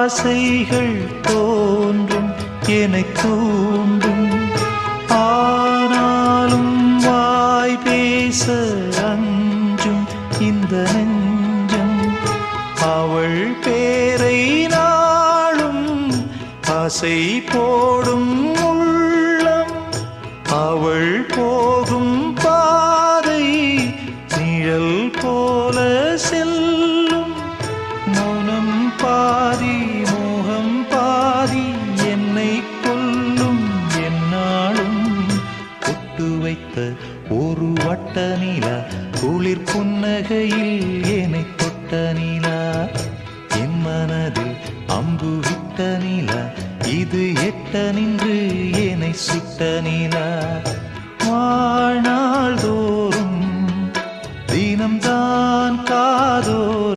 ஆசைகள் தோன்றும் என்னைத் தூண்டும். ஆனாலும் வாய் பேச அஞ்சும் இந்த நெஞ்சம். அவள் பேரை நாளும் ஆசை போடும் உள்ளம். அவள் போகும் பாதை நிழல் போல செல்லும். மௌனம் பாதி மோகம் பாதி என்னை கொல்லும். என்னாலும் ஒட்டு வைத்த ஒரு வட்ட நிலா குளிர் புன்னகையில் என்னை தொட்ட நிலா. என் மனதில் அம்பு விட்ட நிலா இது எட்ட நின்று என்னை சுட்ட நிலா. வாழ்நாள் தோறும் தினம்தான் காதோ